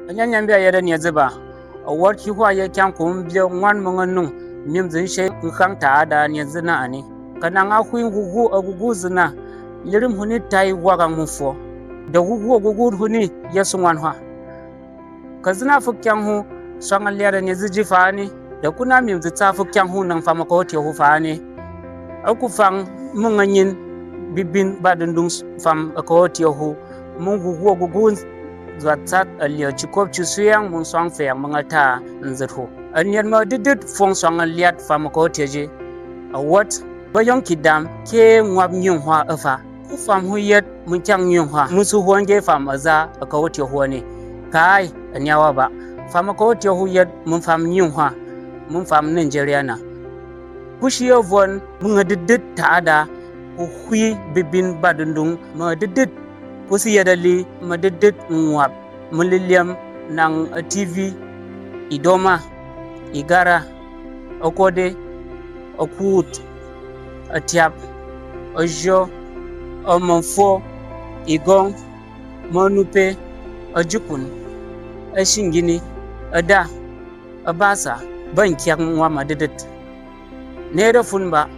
Anyan biya yada ne zuba a warki kwa ya kyan kun biya wan mun nun mim zin she kan ta da ne zina ani kana nga kuin gugu zina lirim huni tai waga mun fo da gugu huni ya sunwan ha ka zina fu kyan hu sangal yada ne ziji fa ni da kuna mim zita fu kyan hu nan fa mako te hu fa ni aku fang mun nganin bibin badundung fam ko te hu mun gugu Zwatat aliyo chikop chisuyang mun swang feyang mangata nzirho. Anyan ma didit fong swang aliat famako teje. Awat bayong kidam ke ngwab nyunghwa afa. Ku fam huyet mun kyang nyunghwa. Musu huange fam aza akawote huane. Kai anyawa ba. Famako te huyet mun fam nyunghwa. Mun fam Nigeria na. Kushiyo von mun didit taada. Ku hui bibin badundung ma didit Pusi yadali madedit ngwap muliliam nang TV idoma igara okode okut atiap ojo omonfo igong monupe ojukun ashingini ada abasa bankyang ngwa madedit nero funba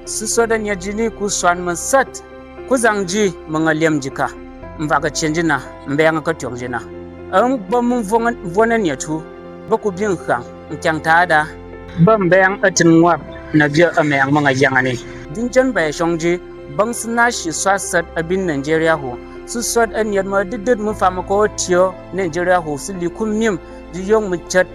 susodan yajini kuswan masat kuzangji mangaliam jika mvaga chenjina mbeyanga ka tyongjina ba mun vonan yatu ba ku bin khang nkyang taada ba mbeyang atin ngwap na biya ameyang manga yangane dinjan ba shongji bang sna shi swasat abin Nigeria ho su swat an yar ma didid mun fama ko tiyo Nigeria ho su li kummim di yong mu chat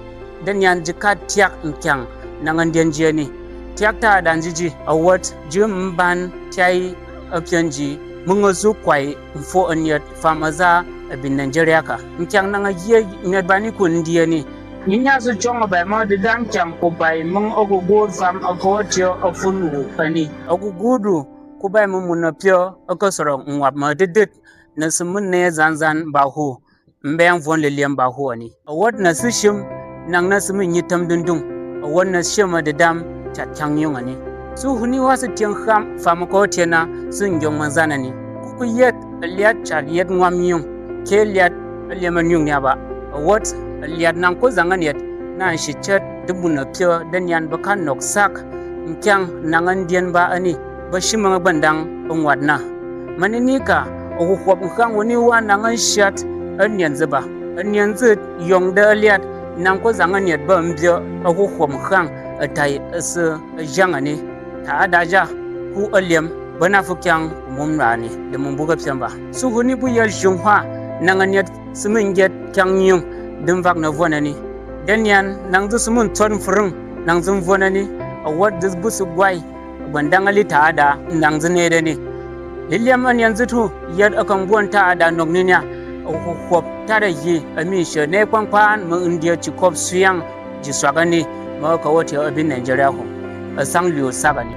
dan yan jika tiak nkyang nangan den jeni tiak ta dan jiji awat jum ban tai apyanji munga zu kwai mfo anyat famaza abin Nigeria ka nkyang nanga ye nyadbani kun dia ni ninya su chonga ba ma de dang chang ko bai mung ogugo fam akotio afunu pani ogugudu ko bai mun na pyo akosoro nwap ma didit na sumun ne zanzan ba hu mbeng von lelem ba hu ani awad na sishim nang na sumun yitam dundung awad na shima de dam cha chang yung ani su huni wasu tiyan kham famako tena sun gyong manzana ni ku yet liat char yet ngwam yung ke liat leman yung nya ba wat liat nang ko zangan yet na shi chat dubuna pyo dan yan bakan nok sak nkyang nangan dien ba ani ba shima bandang ongwadna manini ka o khop khang woni wa nangan shat an yan zuba an yan zut yong da liat nang ko zangan yet ba mbyo o khop khang atai as jangani ta adaja ku aliyam bana fukyang mumrani da mun buga pyamba su huni bu yar junghwa nanganyat sumun get kyang yung dum vak na vonani dan yan nang du sumun ton frung nang zum vonani awad dus busu gwai bandangali ta ada nang zune da ni liliyam an yanzu tu yar akan gon ta ada nogninya ko kop ta da yi ami she ne kwankwan mu indiya chikop suyang ji swagani ma ka wote abin Nigeria ko sang liu sagani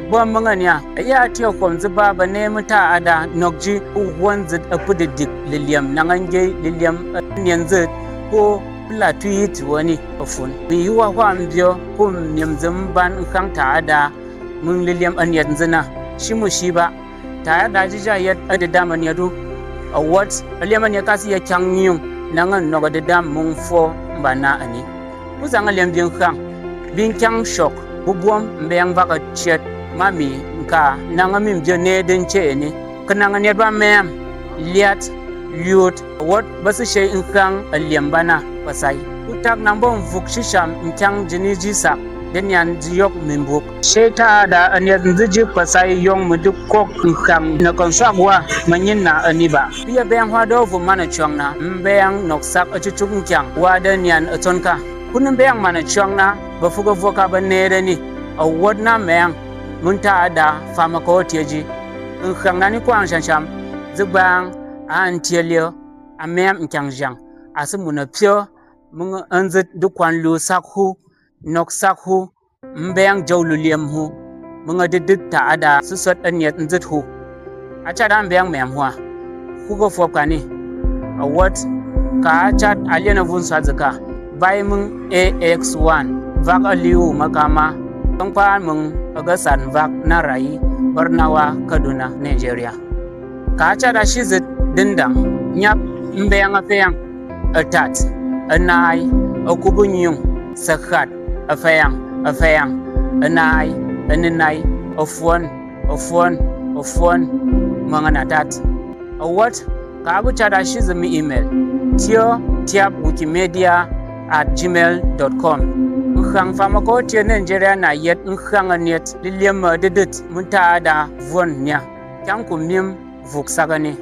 bom mangania ya tiyo kom zuba ba ne muta ada nokji wanzu apudidik liliam nangange liliam yanzu ko la tweet wani ofun bi wa kwa mbyo kum nyamzum ban khang ta ada mun liliam an yanzu na shimu shiba ta da jija yat adada man yadu awat liliam an yakasi ya kyang nyum nangan noga de dam mun fo bana ani uzanga lem bin khang bin kyang shok bubuam mbeyang vaka chet mami nka nangamim jone den cheni kananga nedwa mem liat liut wat basu shay nkang aliambana pasai utak nambom vukshisham nkyang jiniji sak den yan jiyok mimbuk sheta da anyat nziji pasai yong muduk kok nkang na konsagwa manyina aniba biya beyang hwado vu mana chongna mbeyang noksak achuchuk nkyang wadan yan atonka kunun beyang mana chongna bafuga voka banere ni awadna meyang munta ada famako teji nkhang nani kwang shansham zubang antielio amem nkyang asumuna pyo mung anzit dukwan lu sakhu nok sakhu mbeyang jawluliem hu munga didit ta ada susot anyet nzit hu achada mbeyang mem hwa kugo fopkani awat ka achat aliena vun sazaka bai mung AX1 vak aliu makama tongpa mung agasan vak narai Barnawa Kaduna Nigeria ka achat ashizit dindang nyap mbeyang afeyang atat anai akubunyung sakhat afeyang anai aninai ofon manganatat awat kabu tada shizmi email tiap@wikimedia@gmail.com nkhang famako tie Nigeria na yet nkhang anet liliam dedet munta da von nya kyang kumim vuk sagane